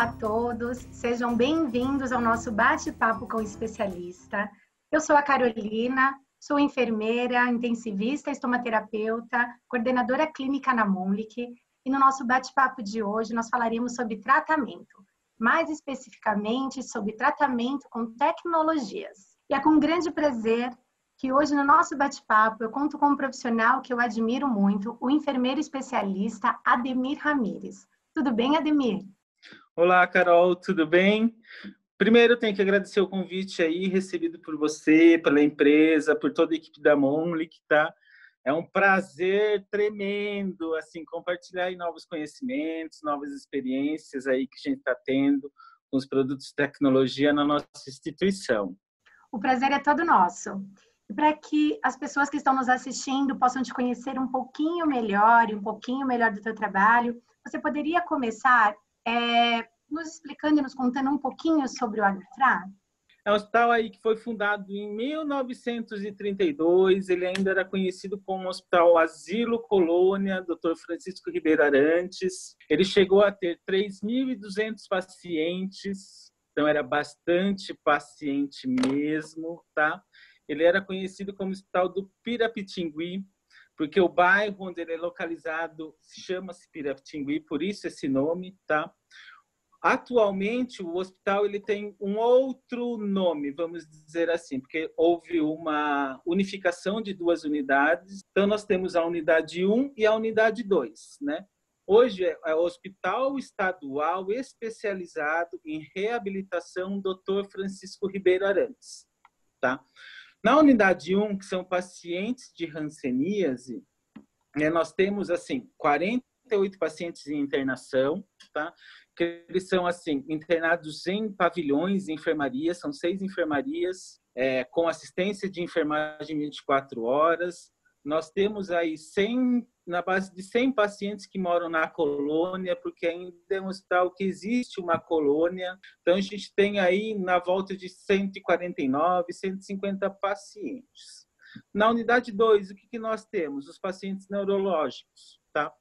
a todos, sejam bem-vindos ao nosso bate-papo com o especialista. Eu sou a Carolina, sou enfermeira, intensivista, estomaterapeuta, coordenadora clínica na Monlik, e no nosso bate-papo de hoje nós falaremos sobre tratamento, mais especificamente sobre tratamento com tecnologias. E é com grande prazer que hoje no nosso bate-papo eu conto com um profissional que eu admiro muito, o enfermeiro especialista Ademir Ramires. Tudo bem, Ademir? Olá, Carol, tudo bem? Primeiro, eu tenho que agradecer o convite aí recebido por você, pela empresa, por toda a equipe da Monlik, tá? É um prazer tremendo, assim, compartilhar aí novos conhecimentos, novas experiências aí que a gente está tendo com os produtos de tecnologia na nossa instituição. O prazer é todo nosso. E para que as pessoas que estão nos assistindo possam te conhecer um pouquinho melhor e um pouquinho melhor do teu trabalho, você poderia começar nos explicando e nos contando um pouquinho sobre o Agrofra? É um hospital aí que foi fundado em 1932, ele ainda era conhecido como Hospital Asilo Colônia, Dr. Francisco Ribeiro Arantes. Ele chegou a ter 3.200 pacientes, então era bastante paciente mesmo, tá? Ele era conhecido como Hospital do Pirapitingui, porque o bairro onde ele é localizado chama-se Pirapitingui, por isso esse nome, tá? Atualmente, o hospital ele tem um outro nome, vamos dizer assim, porque houve uma unificação de duas unidades. Então, nós temos a unidade 1 e a unidade 2, né? Hoje é o Hospital Estadual Especializado em Reabilitação Dr. Francisco Ribeiro Arantes, tá? Na unidade 1, que são pacientes de hanseníase, nós temos assim 48 pacientes em internação, tá? Que eles são assim internados em pavilhões, em enfermarias, são 6 enfermarias com assistência de enfermagem 24 horas. Nós temos aí na base de 100 pacientes que moram na colônia, porque ainda é um hospital que existe uma colônia. Então, a gente tem aí na volta de 149, 150 pacientes. Na unidade 2, o que nós temos? Os pacientes neurológicos, tá?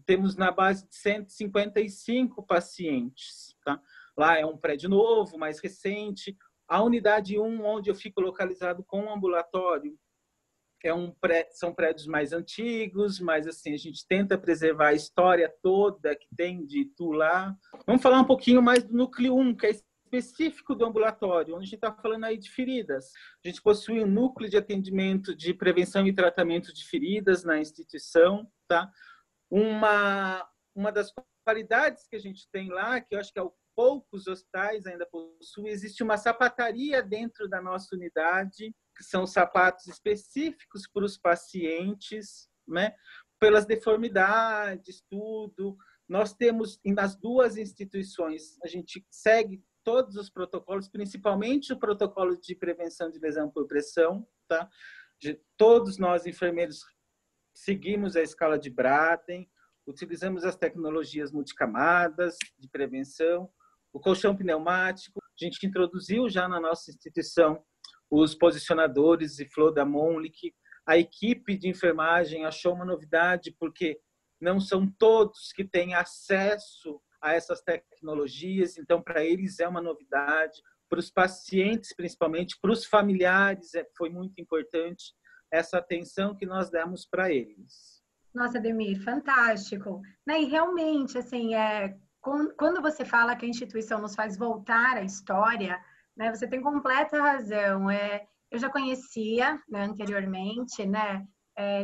Temos na base de 155 pacientes, tá? Lá é um prédio novo, mais recente. A unidade 1, onde eu fico localizado com o ambulatório, são prédios mais antigos, mas assim, a gente tenta preservar a história toda que tem de Itu lá. Vamos falar um pouquinho mais do núcleo 1, que é específico do ambulatório, onde a gente está falando aí de feridas. A gente possui um núcleo de atendimento de prevenção e tratamento de feridas na instituição, tá? Uma das qualidades que a gente tem lá, que eu acho que poucos hospitais ainda possuem, existe uma sapataria dentro da nossa unidade, que são sapatos específicos para os pacientes, né? Pelas deformidades, tudo. Nós temos, nas duas instituições, a gente segue todos os protocolos, principalmente o protocolo de prevenção de lesão por pressão, tá? Todos nós, enfermeiros, seguimos a escala de Braden, utilizamos as tecnologias multicamadas de prevenção, o colchão pneumático. A gente introduziu já na nossa instituição os posicionadores e flow da Monlik. A equipe de enfermagem achou uma novidade, porque não são todos que têm acesso a essas tecnologias, então para eles é uma novidade. Para os pacientes, principalmente, para os familiares, foi muito importante essa atenção que nós demos para eles. Nossa, Ademir, fantástico. E realmente, assim, quando você fala que a instituição nos faz voltar à história, né, você tem completa razão. Eu já conhecia, né, anteriormente, né,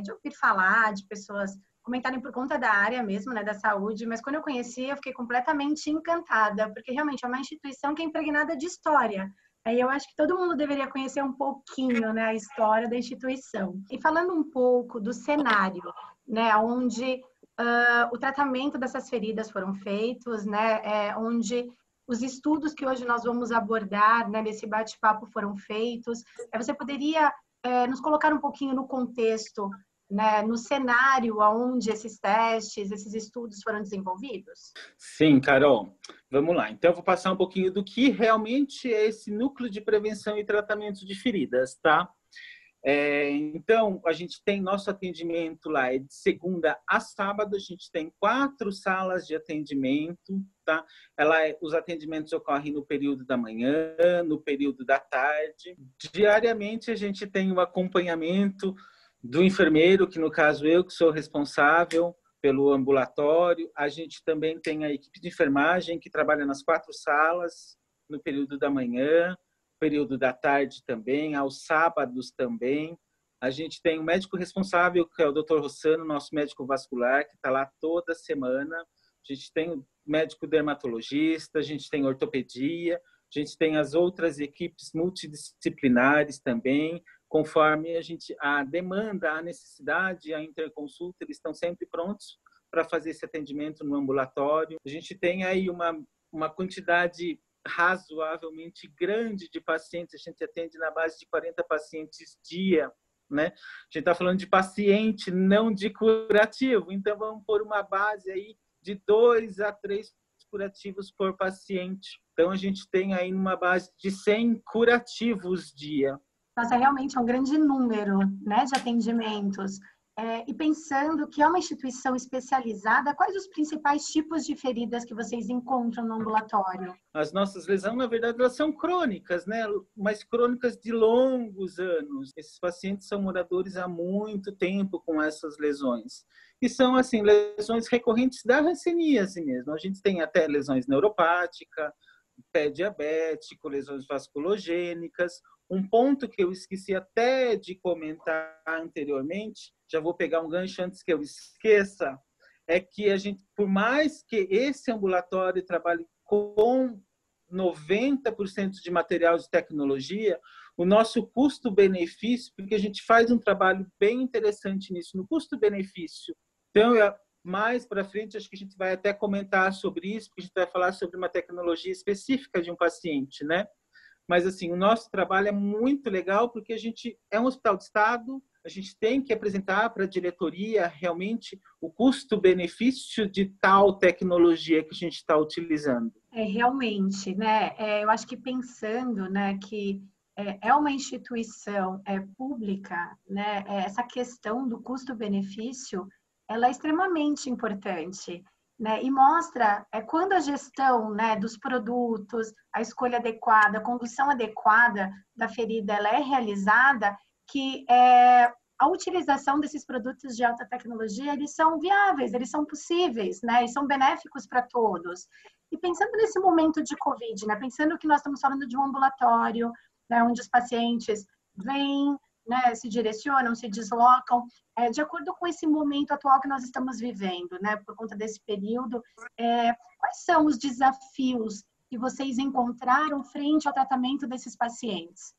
de ouvir falar, de pessoas comentarem por conta da área mesmo, né, da saúde, mas quando eu conheci, eu fiquei completamente encantada, porque realmente é uma instituição que é impregnada de história. Aí eu acho que todo mundo deveria conhecer um pouquinho, né, a história da instituição. E falando um pouco do cenário, né, onde o tratamento dessas feridas foram feitos, né, onde os estudos que hoje nós vamos abordar, né, nesse bate-papo foram feitos. Você poderia nos colocar um pouquinho no contexto, né, no cenário onde esses testes, esses estudos foram desenvolvidos? Sim, Carol. Vamos lá. Então, eu vou passar um pouquinho do que realmente é esse núcleo de prevenção e tratamento de feridas, tá? Então, a gente tem nosso atendimento lá, de segunda a sábado, a gente tem 4 salas de atendimento, tá? Os atendimentos ocorrem no período da manhã, no período da tarde. Diariamente a gente tem o acompanhamento do enfermeiro, que no caso eu que sou responsável pelo ambulatório. A gente também tem a equipe de enfermagem que trabalha nas 4 salas, no período da manhã, período da tarde também, aos sábados também. A gente tem um médico responsável, que é o Dr. Rossano, nosso médico vascular, que está lá toda semana. A gente tem o médico dermatologista, a gente tem ortopedia, a gente tem as outras equipes multidisciplinares também, conforme a demanda, a necessidade, a interconsulta, eles estão sempre prontos para fazer esse atendimento no ambulatório. A gente tem aí uma quantidade razoavelmente grande de pacientes, a gente atende na base de 40 pacientes dia, né? A gente está falando de paciente, não de curativo, então vamos pôr uma base aí de 2 a 3 curativos por paciente. Então a gente tem aí uma base de 100 curativos dia. Nossa, realmente é um grande número, né, de atendimentos. E pensando que é uma instituição especializada, quais os principais tipos de feridas que vocês encontram no ambulatório? As nossas lesões, na verdade, elas são crônicas, né? Mas crônicas de longos anos. Esses pacientes são moradores há muito tempo com essas lesões. E são, assim, lesões recorrentes da hanseníase mesmo. A gente tem até lesões neuropáticas, pé diabético, lesões vasculogênicas. Um ponto que eu esqueci até de comentar anteriormente, já vou pegar um gancho antes que eu esqueça, é que a gente, por mais que esse ambulatório trabalhe com 90% de material de tecnologia, o nosso custo-benefício, porque a gente faz um trabalho bem interessante nisso, no custo-benefício. Então, mais para frente, acho que a gente vai até comentar sobre isso, porque a gente vai falar sobre uma tecnologia específica de um paciente, né? Mas, assim, o nosso trabalho é muito legal porque a gente é um hospital de Estado, a gente tem que apresentar para a diretoria realmente o custo-benefício de tal tecnologia que a gente está utilizando. Realmente, né? Eu acho que pensando, né, que é uma instituição pública, né? Essa questão do custo-benefício, ela é extremamente importante, né? E mostra quando a gestão, né, dos produtos, a escolha adequada, a condução adequada da ferida, ela é realizada, que a utilização desses produtos de alta tecnologia, eles são viáveis, eles são possíveis, né? E são benéficos para todos. E pensando nesse momento de Covid, né? Pensando que nós estamos falando de um ambulatório, né, onde os pacientes vêm, né, se direcionam, se deslocam, de acordo com esse momento atual que nós estamos vivendo, né, por conta desse período, quais são os desafios que vocês encontraram frente ao tratamento desses pacientes?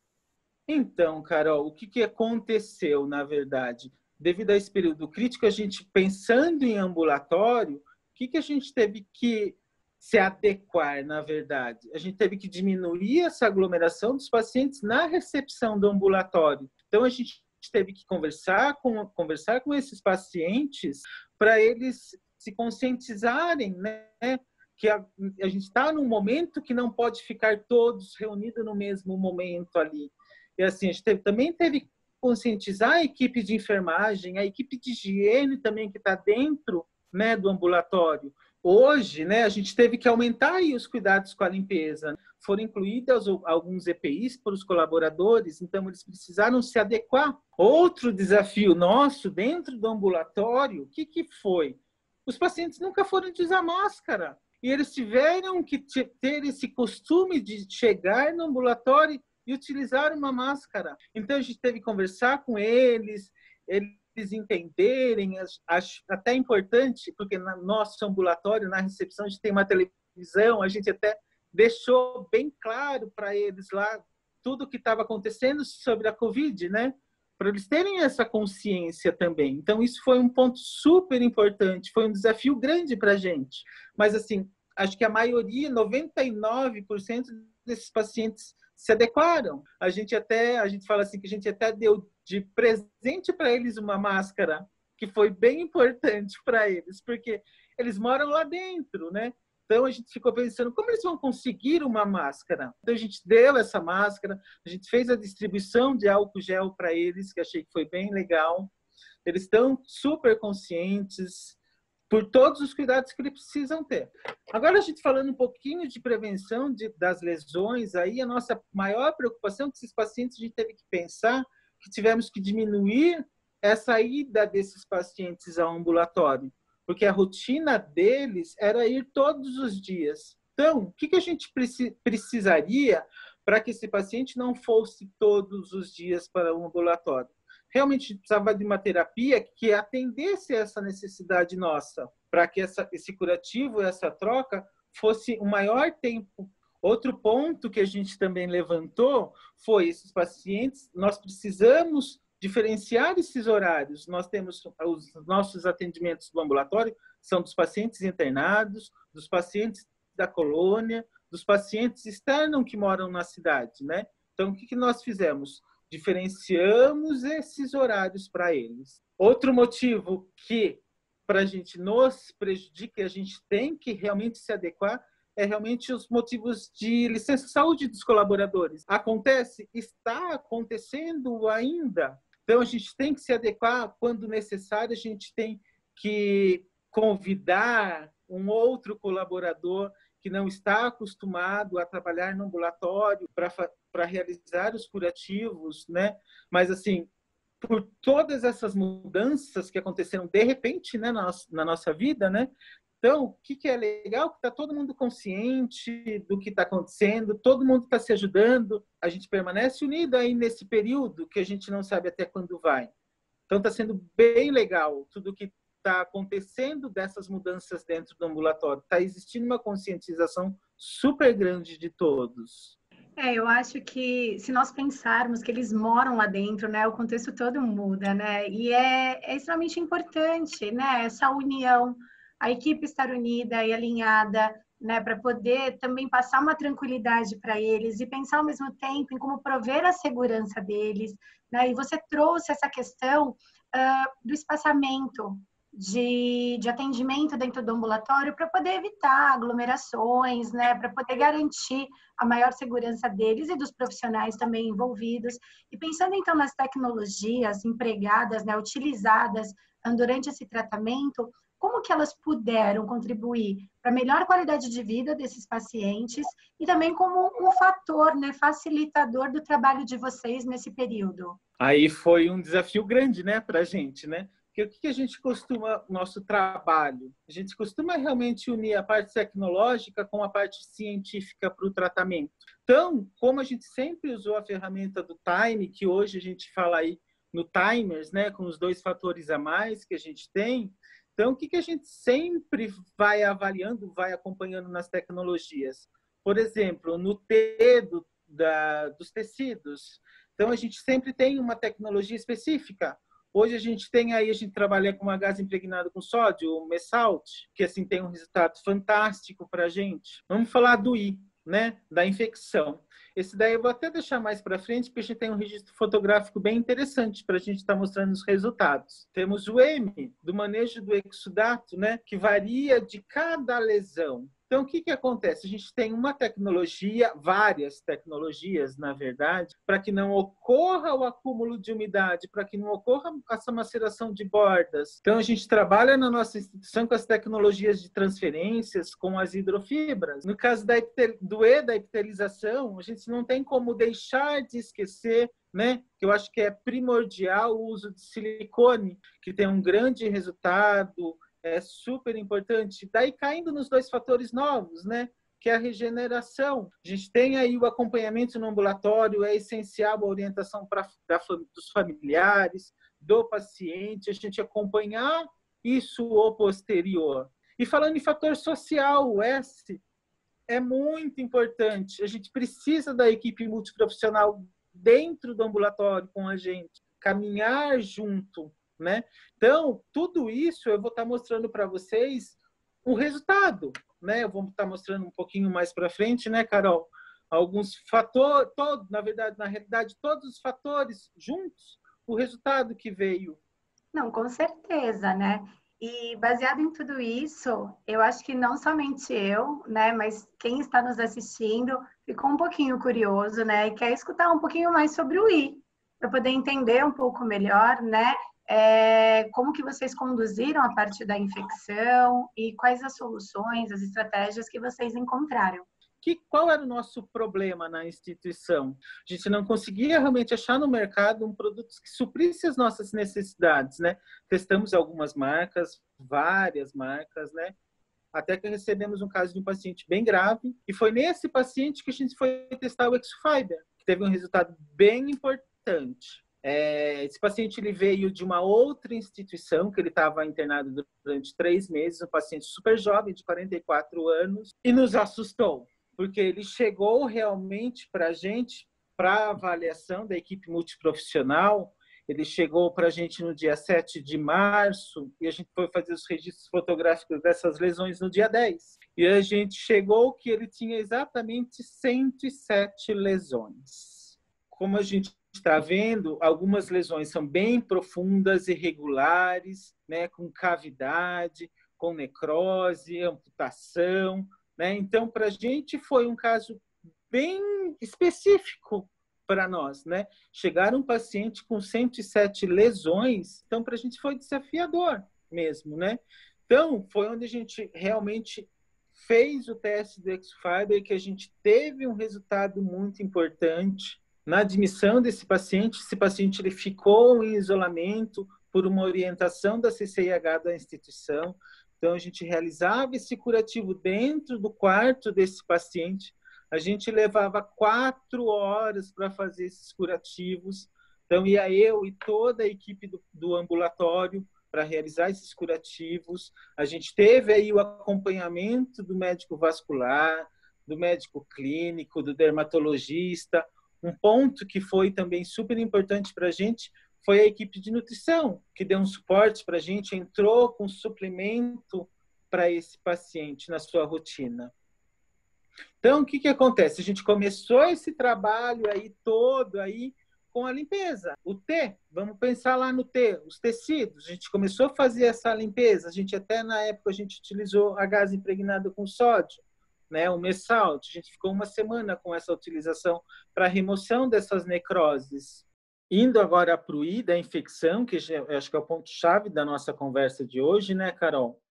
Então, Carol, o que aconteceu, na verdade? Devido a esse período crítico, a gente pensando em ambulatório, o que a gente teve que se adequar, na verdade? A gente teve que diminuir essa aglomeração dos pacientes na recepção do ambulatório. Então, a gente teve que conversar com esses pacientes para eles se conscientizarem, né? Que a gente está num momento que não pode ficar todos reunidos no mesmo momento ali. E assim, a gente também teve que conscientizar a equipe de enfermagem, a equipe de higiene também que está dentro, né, do ambulatório. Hoje, né, a gente teve que aumentar aí os cuidados com a limpeza. Foram incluídos alguns EPIs para os colaboradores, então eles precisaram se adequar. Outro desafio nosso dentro do ambulatório, o que foi? Os pacientes nunca foram de usar máscara. E eles tiveram que ter esse costume de chegar no ambulatório e utilizar uma máscara. Então, a gente teve que conversar com eles entenderem, acho até importante, porque no nosso ambulatório, na recepção, a gente tem uma televisão, a gente até deixou bem claro para eles lá tudo o que estava acontecendo sobre a Covid, né? Para eles terem essa consciência também. Então, isso foi um ponto super importante, foi um desafio grande para a gente. Mas, assim, acho que a maioria, 99% desses pacientes se adequaram. A gente fala assim que a gente até deu de presente para eles uma máscara, que foi bem importante para eles, porque eles moram lá dentro, né? Então a gente ficou pensando como eles vão conseguir uma máscara. Então a gente deu essa máscara, a gente fez a distribuição de álcool gel para eles, que achei que foi bem legal. Eles estão super conscientes. por todos os cuidados que eles precisam ter. Agora, a gente falando um pouquinho de prevenção das lesões, aí a nossa maior preocupação é que esses pacientes, a gente teve que pensar que tivemos que diminuir essa ida desses pacientes ao ambulatório, porque a rotina deles era ir todos os dias. Então, o que a gente precisaria para que esse paciente não fosse todos os dias para o ambulatório? Realmente precisava de uma terapia que atendesse essa necessidade nossa, para que esse curativo, essa troca, fosse o maior tempo. Outro ponto que a gente também levantou foi esses pacientes, nós precisamos diferenciar esses horários. Nós temos os nossos atendimentos do ambulatório, são dos pacientes internados, dos pacientes da colônia, dos pacientes externos que moram na cidade, né? Então, o que nós fizemos? Diferenciamos esses horários para eles. Outro motivo que para a gente nos prejudica, a gente tem que realmente se adequar, é realmente os motivos de licença saúde dos colaboradores. Acontece? Está acontecendo ainda. Então, a gente tem que se adequar. Quando necessário, a gente tem que convidar um outro colaborador que não está acostumado a trabalhar no ambulatório para realizar os curativos, né? Mas, assim, por todas essas mudanças que aconteceram de repente, né, na nossa vida, né? Então, o que é legal? Que está todo mundo consciente do que está acontecendo, todo mundo está se ajudando, a gente permanece unido aí nesse período que a gente não sabe até quando vai. Então, está sendo bem legal tudo que está acontecendo dessas mudanças dentro do ambulatório. Está existindo uma conscientização super grande de todos. Eu acho que se nós pensarmos que eles moram lá dentro, né, o contexto todo muda, né, e é extremamente importante, né, essa união, a equipe estar unida e alinhada, né, para poder também passar uma tranquilidade para eles e pensar ao mesmo tempo em como prover a segurança deles, né, e você trouxe essa questão do espaçamento, de atendimento dentro do ambulatório para poder evitar aglomerações, né, para poder garantir a maior segurança deles e dos profissionais também envolvidos. E pensando então nas tecnologias empregadas, né, utilizadas durante esse tratamento, como que elas puderam contribuir para a melhor qualidade de vida desses pacientes e também como um fator, né, facilitador do trabalho de vocês nesse período? Aí foi um desafio grande, né, para a gente, né? Porque o que a gente costuma, nosso trabalho? A gente costuma realmente unir a parte tecnológica com a parte científica para o tratamento. Então, como a gente sempre usou a ferramenta do Time, que hoje a gente fala aí no Timers, né, com os 2 fatores a mais que a gente tem, então o que a gente sempre vai avaliando, vai acompanhando nas tecnologias? Por exemplo, no T dos tecidos. Então, a gente sempre tem uma tecnologia específica. Hoje a gente trabalha com um gás impregnado com sódio, o Mesalt, que assim tem um resultado fantástico para a gente. Vamos falar do I, né, da infecção. Esse daí eu vou até deixar mais para frente, porque a gente tem um registro fotográfico bem interessante para a gente estar mostrando os resultados. Temos o M, do manejo do exudato, né, que varia de cada lesão. Então, o que acontece? A gente tem uma tecnologia, várias tecnologias, na verdade, para que não ocorra o acúmulo de umidade, para que não ocorra essa maceração de bordas. Então, a gente trabalha na nossa instituição com as tecnologias de transferências, com as hidrofibras. No caso da epitelização, a gente não tem como deixar de esquecer, né, que eu acho que é primordial o uso de silicone, que tem um grande resultado, é super importante. Daí caindo nos 2 fatores novos, né? Que é a regeneração. A gente tem aí o acompanhamento no ambulatório, é essencial a orientação dos familiares, do paciente, a gente acompanhar isso o posterior. E falando em fator social, o S é muito importante. A gente precisa da equipe multiprofissional dentro do ambulatório com a gente, caminhar junto, né? Então, tudo isso eu vou estar mostrando para vocês o resultado, né? Eu vou estar mostrando um pouquinho mais para frente, né, Carol? Alguns fatores, na realidade, todos os fatores juntos, o resultado que veio. Não, com certeza, né? E baseado em tudo isso, eu acho que não somente eu, né, mas quem está nos assistindo ficou um pouquinho curioso, né, e quer escutar um pouquinho mais sobre o I, para poder entender um pouco melhor, né, como que vocês conduziram a parte da infecção e quais as soluções, as estratégias que vocês encontraram? Qual era o nosso problema na instituição? A gente não conseguia realmente achar no mercado um produto que suprisse as nossas necessidades, né? Testamos algumas marcas, várias marcas, né? Até que recebemos um caso de um paciente bem grave, e foi nesse paciente que a gente foi testar o Exofiber, que teve um resultado bem importante. Esse paciente ele veio de uma outra instituição, que ele estava internado durante 3 meses, um paciente super jovem, de 44 anos, e nos assustou, porque ele chegou realmente para a gente, para a avaliação da equipe multiprofissional. Ele chegou para a gente no dia 7 de março e a gente foi fazer os registros fotográficos dessas lesões no dia 10. E a gente chegou que ele tinha exatamente 107 lesões. Como a gente está vendo, algumas lesões são bem profundas, irregulares, né, com cavidade, com necrose, amputação, né? Então, para a gente foi um caso bem específico para nós, né? Chegar um paciente com 107 lesões, então para a gente foi desafiador mesmo, né? Então, foi onde a gente realmente fez o teste do Exofiber, que a gente teve um resultado muito importante na admissão desse paciente. Esse paciente ele ficou em isolamento por uma orientação da CCIH da instituição. Então, a gente realizava esse curativo dentro do quarto desse paciente. A gente levava 4 horas para fazer esses curativos. Então, ia eu e toda a equipe do ambulatório para realizar esses curativos. A gente teve aí o acompanhamento do médico vascular, do médico clínico, do dermatologista. Um ponto que foi também super importante para a gente foi a equipe de nutrição, que deu um suporte para a gente, entrou com suplemento para esse paciente na sua rotina. Então, o que acontece? A gente começou esse trabalho aí todo aí com a limpeza. O T, vamos pensar lá no T, os tecidos. A gente começou a fazer essa limpeza. A gente até na época a gente utilizou a gás impregnado com sódio, né, o Messalt. A gente ficou 1 semana com essa utilização para remoção dessas necroses. Indo agora para o I da infecção, que eu acho que é o ponto-chave da nossa conversa de hoje, né, Carol?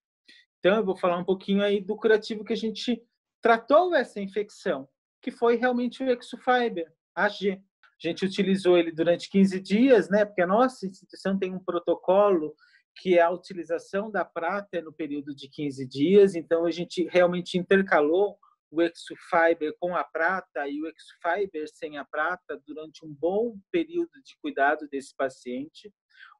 Então, eu vou falar um pouquinho aí do curativo que a gente tratou essa infecção, que foi realmente o Exofiber AG. A gente utilizou ele durante 15 dias, né? Porque a nossa instituição tem um protocolo que é a utilização da prata no período de 15 dias. Então, a gente realmente intercalou o Exofiber com a prata e o Exofiber sem a prata durante um bom período de cuidado desse paciente,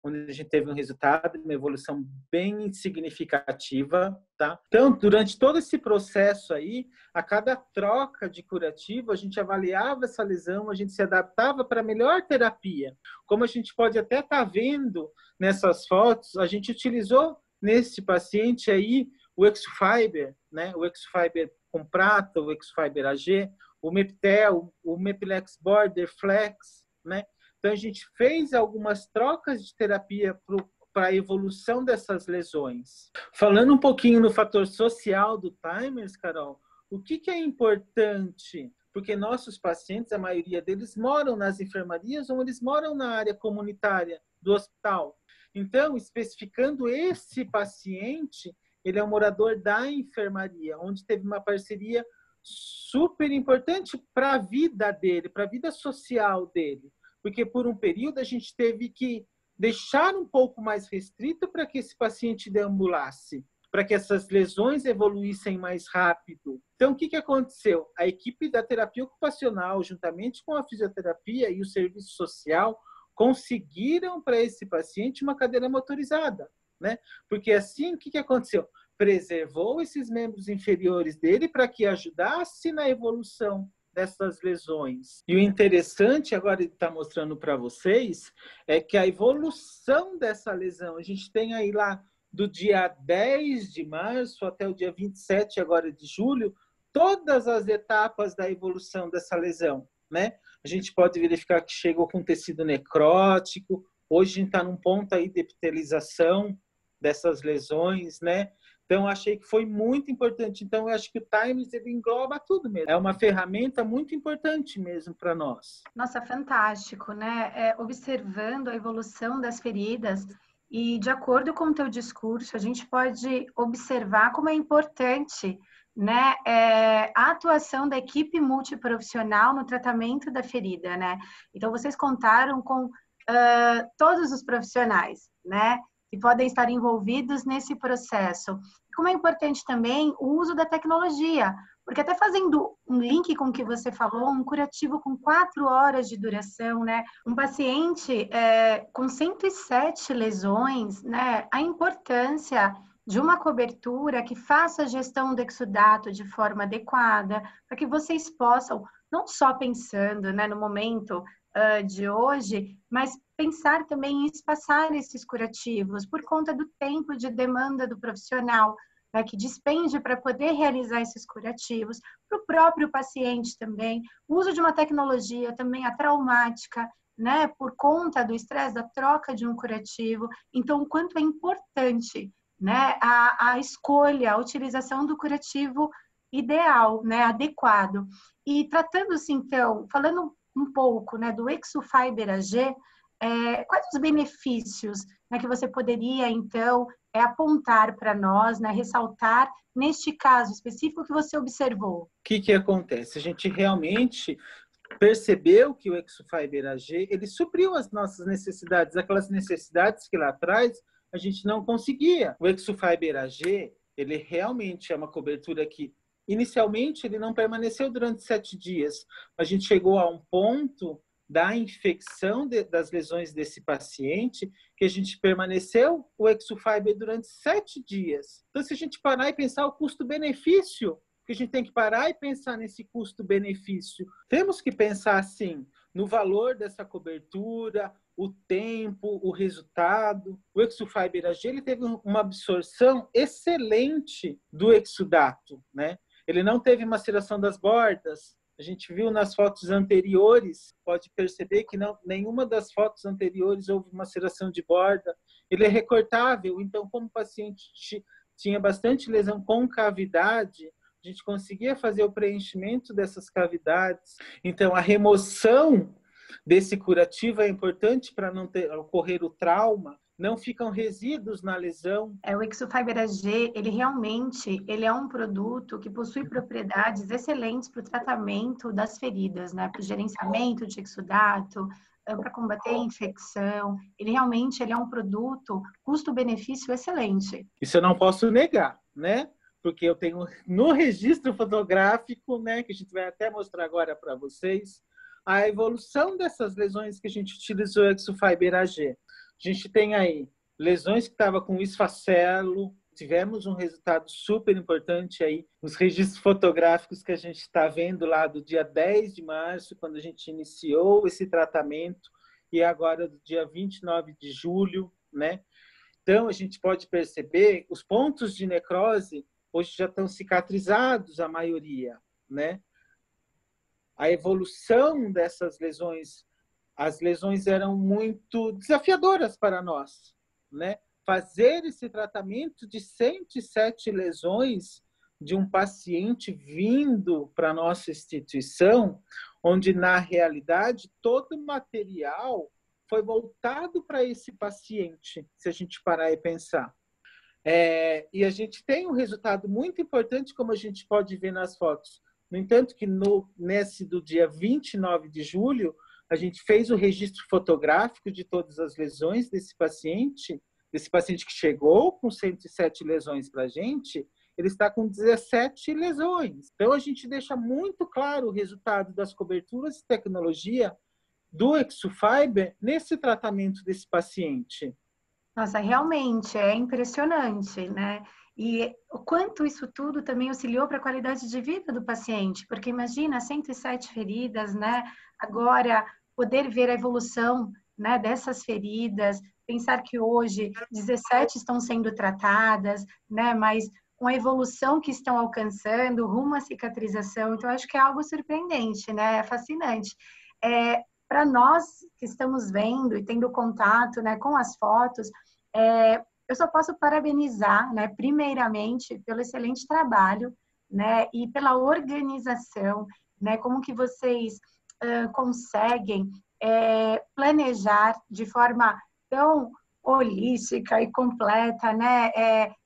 onde a gente teve um resultado, uma evolução bem significativa, tá? Então, durante todo esse processo aí, a cada troca de curativo, a gente avaliava essa lesão, a gente se adaptava para a melhor terapia. Como a gente pode até estar vendo nessas fotos, a gente utilizou nesse paciente aí o Exofiber, né? O Exofiber com prata, o Exofiber AG, o Meptel, o Mepilex Border Flex, né? Então, a gente fez algumas trocas de terapia para a evolução dessas lesões. Falando um pouquinho no fator social do Timers, Carol, o que é importante? Porque nossos pacientes, a maioria deles, moram nas enfermarias ou eles moram na área comunitária do hospital. Então, especificando esse paciente, ele é um morador da enfermaria, onde teve uma parceria super importante para a vida dele, para a vida social dele. Porque por um período a gente teve que deixar um pouco mais restrito para que esse paciente deambulasse, para que essas lesões evoluíssem mais rápido. Então, o que aconteceu? A equipe da terapia ocupacional, juntamente com a fisioterapia e o serviço social, conseguiram para esse paciente uma cadeira motorizada, né? Porque assim, o que aconteceu? Preservou esses membros inferiores dele para que ajudasse na evolução dessas lesões. E o interessante, agora ele está mostrando para vocês, é que a evolução dessa lesão, a gente tem aí lá do dia 10 de março até o dia 27 agora de julho, todas as etapas da evolução dessa lesão, né? A gente pode verificar que chegou com tecido necrótico, hoje a gente está num ponto aí de epitelização dessas lesões, né? Então, achei que foi muito importante. Então, eu acho que o Timers ele engloba tudo mesmo. É uma ferramenta muito importante mesmo para nós. Nossa, fantástico, né? Observando a evolução das feridas E de acordo com o teu discurso, a gente pode observar como é importante, né, a atuação da equipe multiprofissional no tratamento da ferida, né? Então, vocês contaram com todos os profissionais, né, que podem estar envolvidos nesse processo. Como é importante também o uso da tecnologia, porque até fazendo um link com o que você falou, um curativo com 4 horas de duração, né? Um paciente com 107 lesões, né? A importância de uma cobertura que faça a gestão do exudato de forma adequada, para que vocês possam, não só pensando, né, no momento de hoje, mas pensar também em espaçar esses curativos por conta do tempo de demanda do profissional, né, que despende para poder realizar esses curativos, para o próprio paciente também, o uso de uma tecnologia também atraumática, né, por conta do estresse da troca de um curativo. Então, o quanto é importante, né, a escolha, a utilização do curativo ideal, né, adequado. E tratando-se, então, falando um pouco, né, do Exofiber AG, quais os benefícios, né, que você poderia, então, apontar para nós, né, ressaltar neste caso específico que você observou? O que acontece? A gente realmente percebeu que o Exofiber AG, ele supriu as nossas necessidades, aquelas necessidades que lá atrás a gente não conseguia. O Exofiber AG, ele realmente é uma cobertura que, inicialmente, ele não permaneceu durante 7 dias. A gente chegou a um ponto da infecção das lesões desse paciente que a gente permaneceu o Exofiber durante 7 dias. Então, se a gente parar e pensar o custo-benefício, que a gente tem que parar e pensar nesse custo-benefício. Temos que pensar, assim, no valor dessa cobertura, o tempo, o resultado. O Exofiber AG, ele teve uma absorção excelente do exudato, né? Ele não teve maceração das bordas. A gente viu nas fotos anteriores, pode perceber que nenhuma das fotos anteriores houve maceração de borda. Ele é recortável, então, como o paciente tinha bastante lesão com cavidade, a gente conseguia fazer o preenchimento dessas cavidades. Então, a remoção desse curativo é importante para não ocorrer o trauma, não ficam resíduos na lesão. O Exofiber AG, ele é um produto que possui propriedades excelentes para o tratamento das feridas, né? Para o gerenciamento de exudato, para combater a infecção. Ele é um produto custo-benefício excelente. Isso eu não posso negar, né? Porque eu tenho no registro fotográfico, né, que a gente vai até mostrar agora para vocês, a evolução dessas lesões que a gente utilizou o Exofiber AG. A gente tem aí lesões que estavam com esfacelo, tivemos um resultado super importante aí, os registros fotográficos que a gente está vendo lá do dia 10 de março, quando a gente iniciou esse tratamento, e agora do dia 29 de julho, né? Então, a gente pode perceber os pontos de necrose hoje já estão cicatrizados, a maioria, né? A evolução dessas lesões, as lesões eram muito desafiadoras para nós, né? Fazer esse tratamento de 107 lesões de um paciente vindo para a nossa instituição, onde, na realidade, todo o material foi voltado para esse paciente, se a gente parar e pensar. E a gente tem um resultado muito importante, como a gente pode ver nas fotos. No entanto, que nesse do dia 29 de julho, a gente fez o registro fotográfico de todas as lesões desse paciente que chegou com 107 lesões para a gente, ele está com 17 lesões. Então, a gente deixa muito claro o resultado das coberturas de tecnologia do Exofiber nesse tratamento desse paciente. Nossa, realmente é impressionante, né? E o quanto isso tudo também auxiliou para a qualidade de vida do paciente, porque imagina 107 feridas, né? Agora, poder ver a evolução, né, dessas feridas, pensar que hoje 17 estão sendo tratadas, né? Mas com a evolução que estão alcançando, rumo à cicatrização, então acho que é algo surpreendente, né? É fascinante. Para nós que estamos vendo e tendo contato, né, com as fotos, eu só posso parabenizar, né, primeiramente, pelo excelente trabalho, né, e pela organização, né, como que vocês conseguem planejar de forma tão holística e completa, né?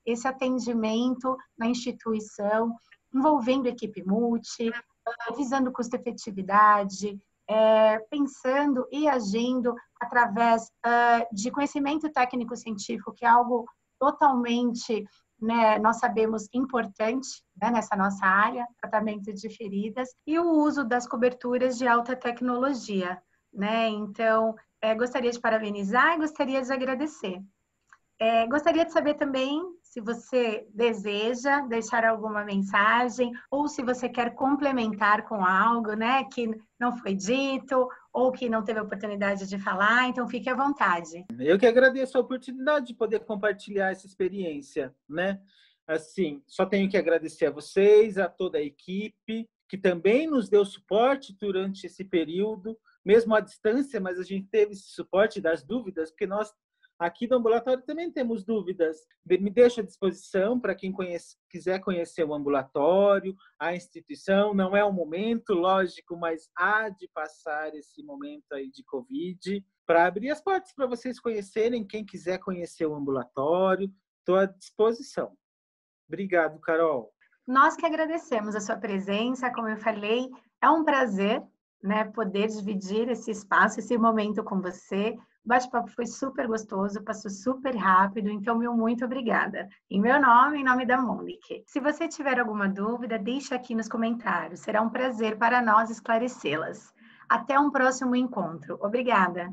Esse atendimento na instituição, envolvendo equipe multi, visando custo-efetividade, pensando e agindo através de conhecimento técnico-científico, que é algo totalmente, né, nós sabemos, importante, né, nessa nossa área, tratamento de feridas, e o uso das coberturas de alta tecnologia, né? Então, gostaria de parabenizar e gostaria de agradecer. Gostaria de saber também se você deseja deixar alguma mensagem ou se você quer complementar com algo, né, que não foi dito ou que não teve a oportunidade de falar, então fique à vontade. Eu que agradeço a oportunidade de poder compartilhar essa experiência, né? Assim, só tenho que agradecer a vocês, a toda a equipe, que também nos deu suporte durante esse período, mesmo à distância, mas a gente teve esse suporte das dúvidas, porque nós aqui no ambulatório também temos dúvidas. Me deixo à disposição para quem quiser conhecer o ambulatório, a instituição. Não é o momento, lógico, mas há de passar esse momento aí de Covid para abrir as portas para vocês conhecerem. Quem quiser conhecer o ambulatório, estou à disposição. Obrigado, Carol. Nós que agradecemos a sua presença, como eu falei, é um prazer, né, poder dividir esse espaço, esse momento com você. O bate-papo foi super gostoso, passou super rápido, então, muito obrigada. Em meu nome, em nome da Monique. Se você tiver alguma dúvida, deixe aqui nos comentários. Será um prazer para nós esclarecê-las. Até um próximo encontro. Obrigada.